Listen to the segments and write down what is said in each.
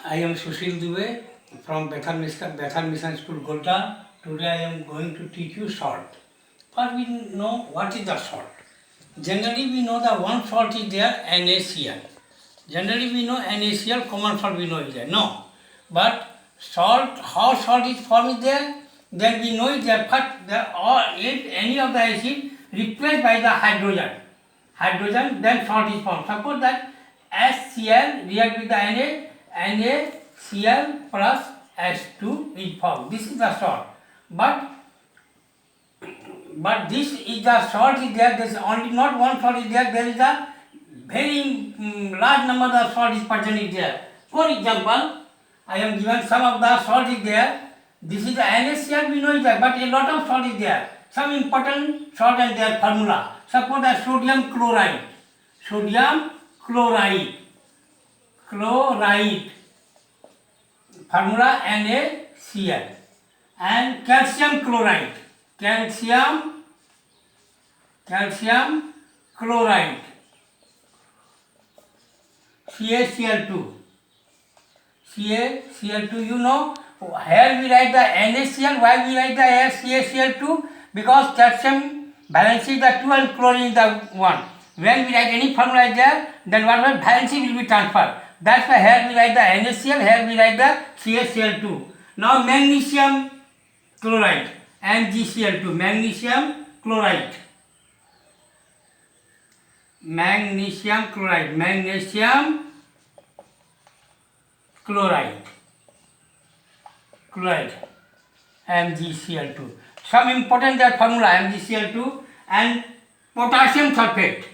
I am Sushil Dubey from Bethel Mission School, Golda. Today I am going to teach you salt. But we know what is the salt. Generally we know that one salt is there, NaCl. Generally we know NaCl, common salt we know is there. No. But salt, how salt is formed is there, then we know is there, but there are, if any of the acid replaced by the hydrogen, then salt is formed. Suppose that HCl react with the NaCl plus H2 is formed. This is the salt. But this is the salt is there. There is only not one salt is there. There is a very large number of salt is present is there. For example, I am given some of the salt is there. This is the NaCl we know is there, but a lot of salt is there. Some important salt and their formula. Suppose that sodium chloride. Formula NaCl, and calcium chloride, CaCl2, you know, here we write the NaCl, why we write the CaCl2? Because calcium valency is the 2 and chlorine is the 1. When we write any formula there, then whatever valency will be transferred. That's why here we write the NaCl, here we write the CaCl2. Now magnesium chloride, MgCl2, magnesium chloride, MgCl2. Some important that formula MgCl2, and potassium sulfate,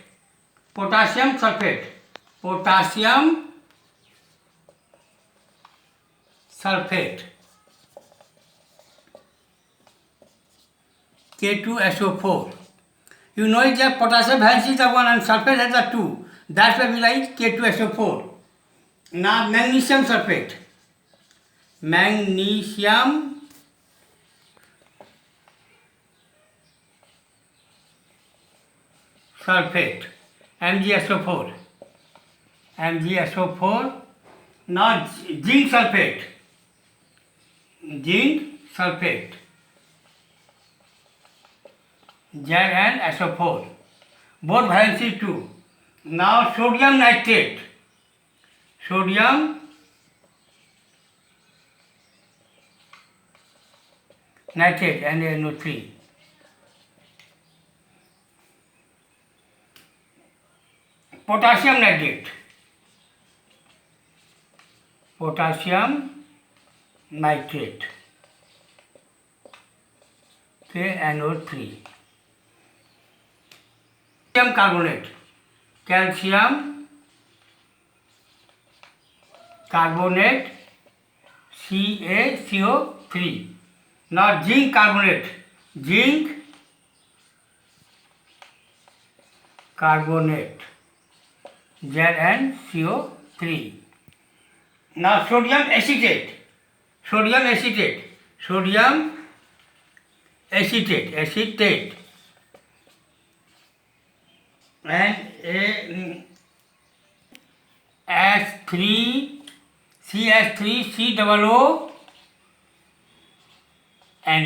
K2SO4. You know it that potassium valency is the 1 and sulfate has the 2. That's why we write K2SO4. Now magnesium sulfate, MgSO4. Now zinc sulfate, ZnSO4. Both valency 2. Now sodium nitrate, NaNO3. Potassium nitrate, KNO3. Calcium carbonate, CaCO3. Now zinc carbonate, ZnCO3. Now sodium acetate, and CH3COO Na.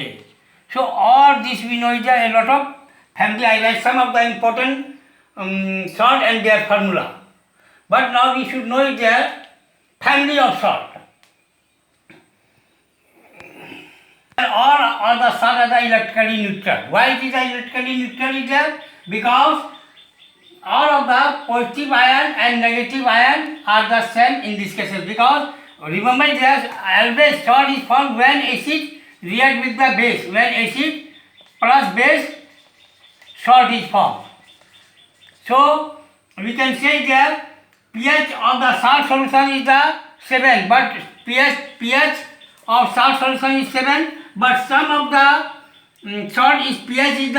So all this we know is a lot of family. I write some of the important salt and their formula. But now we should know is their family of salt. All the salt are electrically neutral. Why it is electrically neutral is there? Because all of the positive ion and negative ion are the same in this case. Because remember that always salt is formed when acid react with the base. When acid plus base, salt is formed. So we can say that pH of the salt solution is the 7, but pH of salt solution is 7, but some of the salt is pH is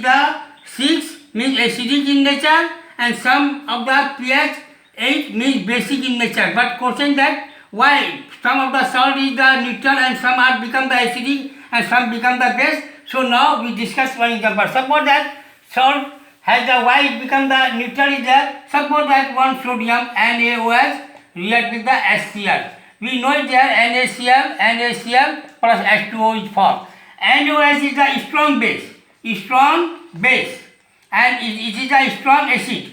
the 6, means acidic in nature, and some of the pH 8 means basic in nature. But question that why some of the salt is the neutral and some are become the acidic and some become the base. So now we discuss one example. Suppose that salt has the why it become the neutral is there. Suppose that one sodium NaOH react with the HCl. We know that NaCl plus H2O is formed. NaOH is a strong base, and it is a strong acid.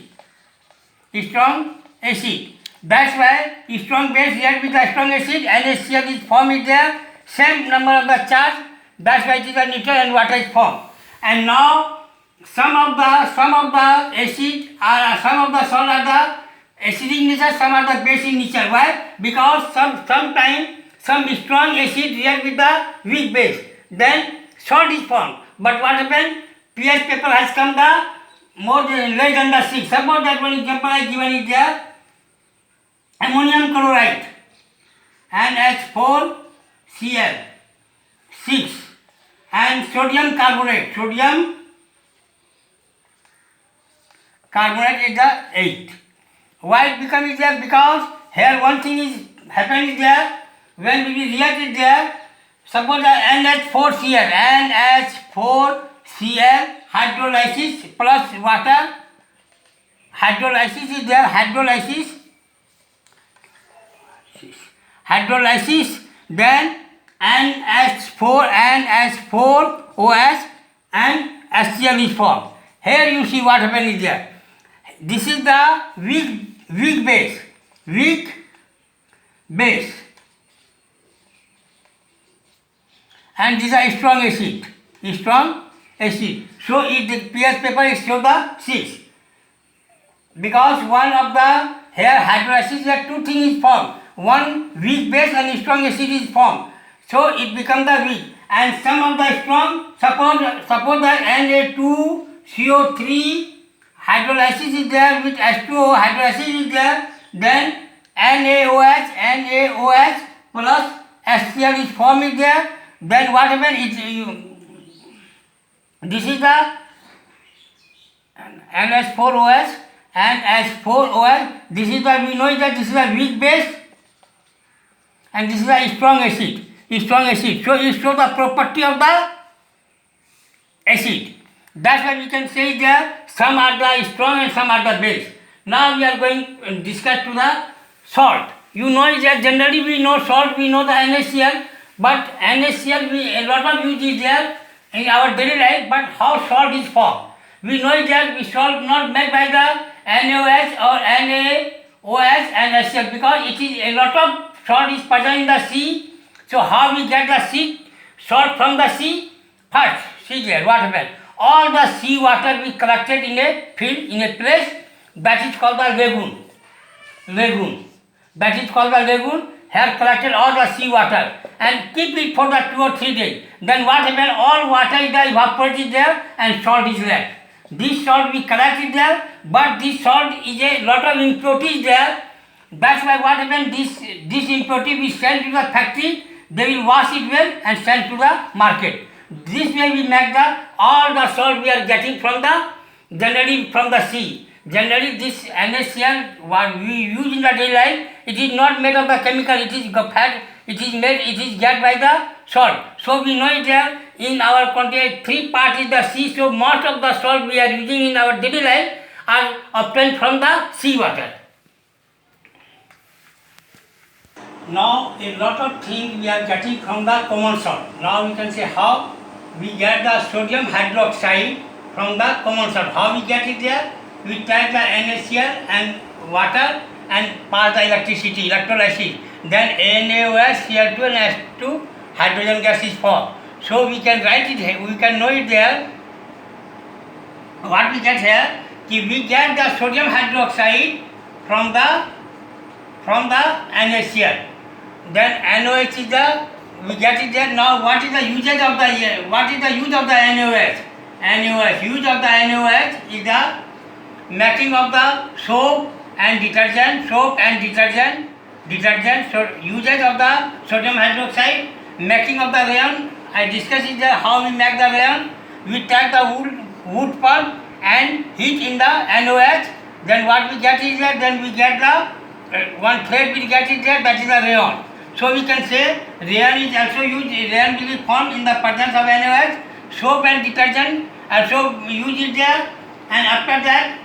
That's why strong base react with the strong acid. NaCl is formed there, same number of the charge. That's why it is a neutral and water is formed. And now some of the acid are some of the salt are the acidic nature, some are the basic nature. Why? Because sometimes some strong acid react with the weak base, then salt is formed. But what happened? pH paper has come the more than less than the 6. Suppose that one example I given is there. Ammonium chloride and H4Cl 6 and sodium carbonate is the 8. Why it becomes there? Because here one thing is happening there. When we react it there, suppose NH4Cl hydrolysis plus water. Hydrolysis is there. Hydrolysis, then NH4OH and HCl is formed. Here you see what happened is there. This is the weak base, and this is a strong acid. So if the pH paper is show the 6, because one of the here hydrolysis there two things is formed. One weak base and strong acid is formed. So it becomes the weak, and some of the strong, suppose the Na2CO3 hydrolysis is there with H2O hydrolysis is there, then NaOH plus HCl is formed there. Then what happens is this is the NH4OH and H4OH. This is the, we know that this is a weak base and this is a strong acid. So it shows the property of the acid. That's why we can say that some are the strong and some are the base. Now we are going to discuss to the salt. You know that generally we know salt, we know the NaCl, but NaCl a lot of use is there in our daily life, but how salt is formed? We know that we salt not made by the NaOH or NaOH and HCl, because it is a lot of salt is present in the sea. So how we get the salt from the sea? First, see here what happened. All the sea water we collected in a field, in a place, that is called the lagoon. Here collected all the sea water and keep it for the 2 or 3 days. Then what happened? All water is evaporated there and salt is left. This salt we collected there, but this salt is a lot of impurities there. That's why what happened? This impurity we send to the factory. They will wash it well and send to the market. This way we make all the salt we are getting generally from the sea. Generally this NaCl what we use in the daily life, it is not made of the chemical, it is fat, it is get by the salt. So we know that in our country 3 parts is the sea, so most of the salt we are using in our daily life are obtained from the sea water. Now a lot of things we are getting from the common salt. Now we can say how we get the sodium hydroxide from the common salt. How we get it there? We take the NaCl and water and pass the electrolysis. Then NaOH, Cl2 and H2 hydrogen gas is formed. So we can write it here, we can know it there. What we get here? We get the sodium hydroxide from the NaCl. Then NaOH is we get it there. Now what is the use of the NaOH? Use of the NaOH is the making of the soap and detergent. So uses of the sodium hydroxide, making of the rayon. I discussed it there how we make the rayon. We take the wood pulp and heat in the NaOH. Then what we get is that then we get the one thread we get it there, that is the rayon. So we can say rayon is also used. Rayon will be formed in the presence of NaOH. Soap and detergent also use it there, and after that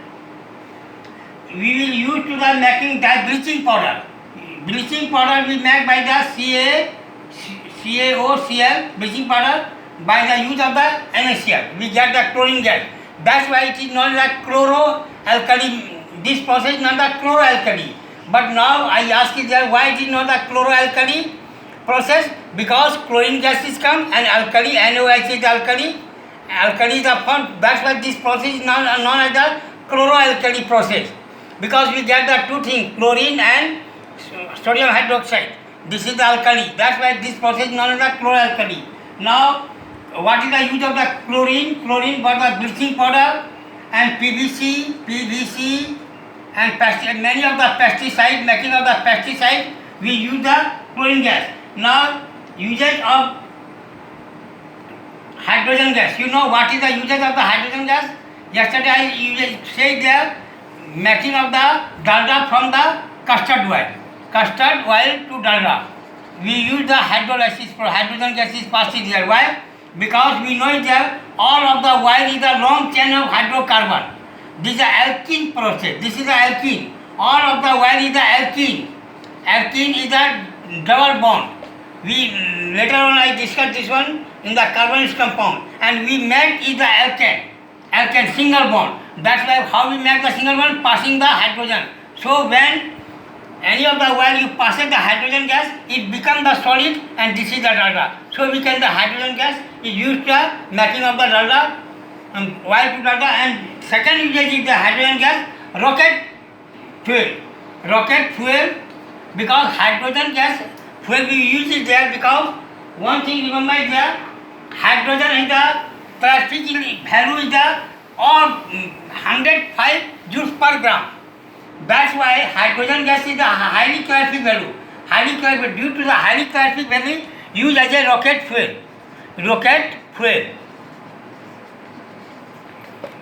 we will use to the making dye bleaching powder. bleaching powder we make by the CaOCl bleaching powder by the use of the NaCl. We get the chlorine gas. That's why it is known as chloroalkali. This process is not the chloroalkali. But now I ask you there why it is not the chloroalkali process? Because chlorine gases come and alkali, NaOH is alkali. Alkali is formed. That's why this process is known as the chloroalkali process. Because we get the two things, chlorine and sodium hydroxide. This is the alkali. That's why this process is known as the chloroalkali. Now, what is the use of the chlorine? Chlorine for the bleaching powder and PVC and many of the pesticides, making of the pesticide, we use the chlorine gas. Now, usage of hydrogen gas. You know what is the usage of the hydrogen gas? Yesterday I said there, making of the dalda from the custard oil. Custard oil to dalda. We use the hydrolysis for hydrogen gas is passed here. Why? Because we know that all of the oil is a long chain of hydrocarbon. This is the alkene process. This is the alkene. All of the oil is the alkene. Alkene is a double bond. We later on I discuss this one in the carbonyl compound, and we make is the alkane single bond. That's why how we make the single bond, passing the hydrogen. So when any of the oil you pass the hydrogen gas, it becomes the solid, and this is the dalda. So we can the hydrogen gas is used to making of the dalda, oil to dalda, and second usage is the hydrogen gas, rocket fuel. Rocket fuel, because hydrogen gas fuel we use it there because one thing remember is that hydrogen is the calorific value is the all 105 joules per gram. That's why hydrogen gas is the highly calorific value. Highly calorific, due to the highly calorific value, used as a rocket fuel. Rocket fuel.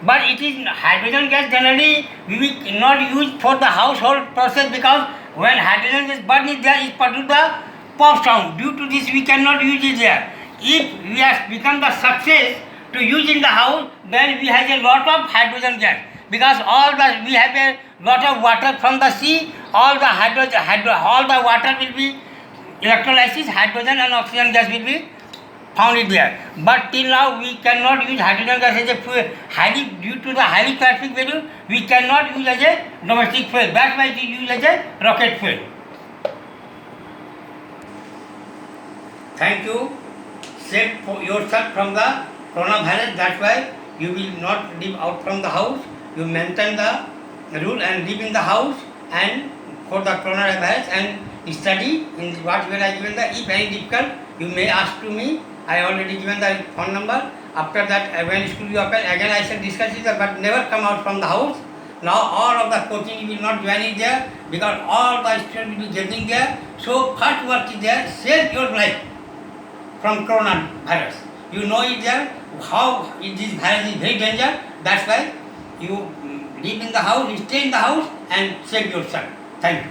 But it is hydrogen gas generally we will not use for the household process because when hydrogen gas burn is there, it produces the pop sound. Due to this, we cannot use it there. If we have become the success to use in the house, then we have a lot of hydrogen gas because we have a lot of water from the sea. All the water will be electrolysis. Hydrogen and oxygen gas will be found in there. But till now, we cannot use hydrogen gas as a fuel. Due to the highly calorific value, we cannot use as a domestic fuel. That's why it is used as a rocket fuel. Thank you. Save yourself from the coronavirus. That's why you will not live out from the house. You maintain the rule and live in the house and for the coronavirus and study in what way I given the. If any difficult, you may ask to me. I already given the phone number. After that, when school will open, again I shall discuss it, but never come out from the house. Now all of the coaching will not join it there because all the students will be getting there. So first work is there, save your life from coronavirus. You know it there, how this virus is very dangerous. That's why you live in the house, stay in the house and save yourself. Thank you.